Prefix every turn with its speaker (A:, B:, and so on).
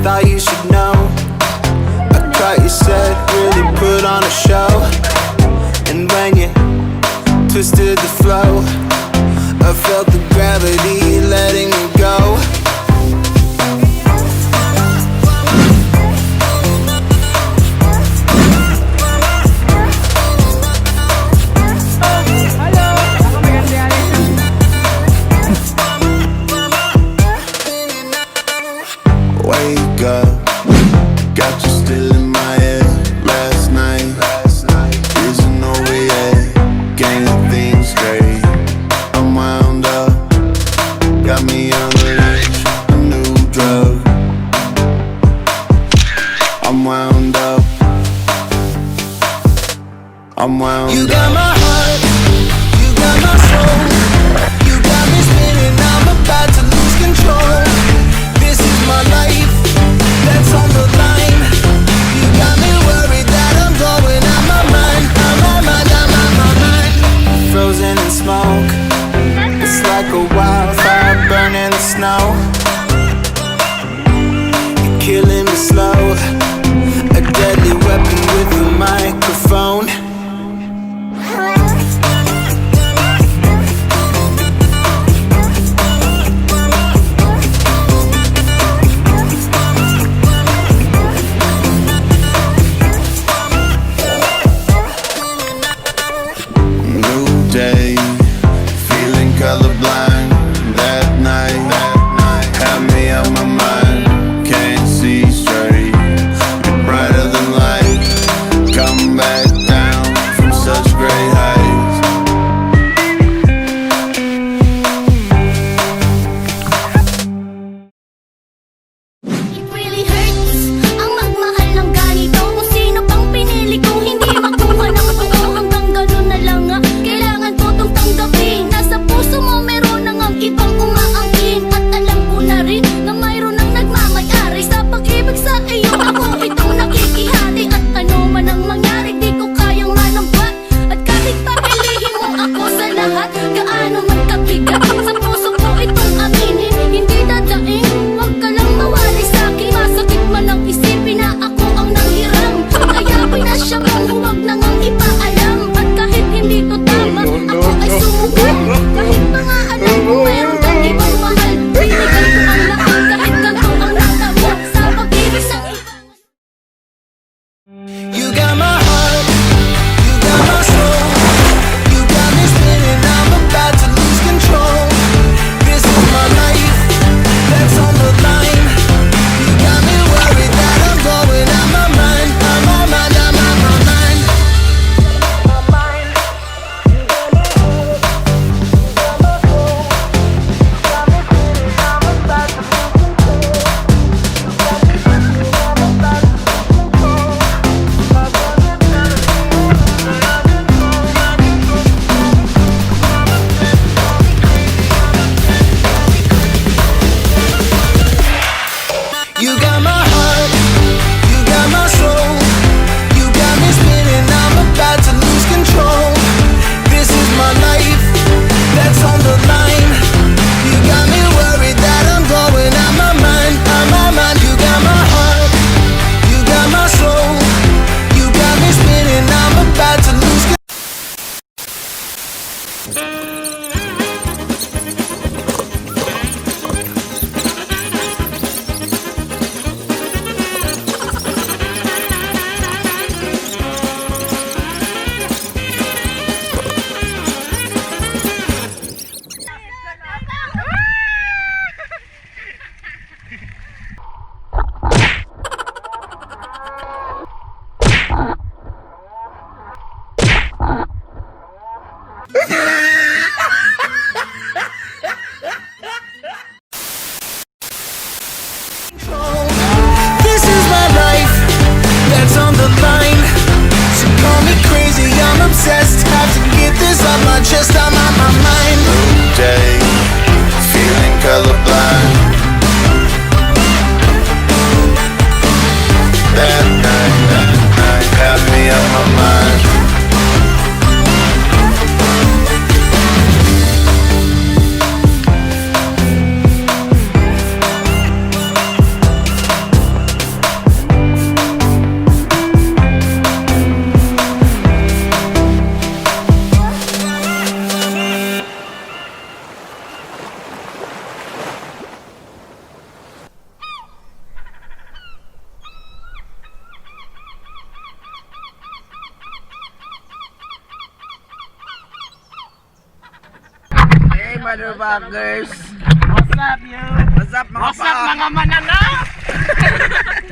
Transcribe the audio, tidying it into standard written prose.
A: Thought you should know, I caught you said, really put on a show. And when you twisted the flow, I felt the gravity letting me go. Wake up, got you still in my head. Last night isn't over yet. Getting things straight, I'm wound up. Got me on the leash, a new drug. I'm wound up, I'm wound up. You got my heart, you got my soul. You got me spinning, I'm about to lose control. This is my life, that's on the line. You got me worried that I'm going out my mind, out my mind, out my mind. Frozen in smoke, it's like a wildfire burning the snow. You're killing me slow, a deadly weapon with a microphone. Day, feeling colorblind. That night had me on my mind. Can't see straight, you're brighter than light. Come back down from such great heights.
B: It really hurts ang magmahal ng ganito. Kung sino pang pinili kong hindi makuha ng pagkaw. Hanggang ganun na lang nga, kailangan ko tong tanggapin. Nasa puso mo meron ng
C: motherfuckers?
D: What's up, you?
C: What's up mga mananap?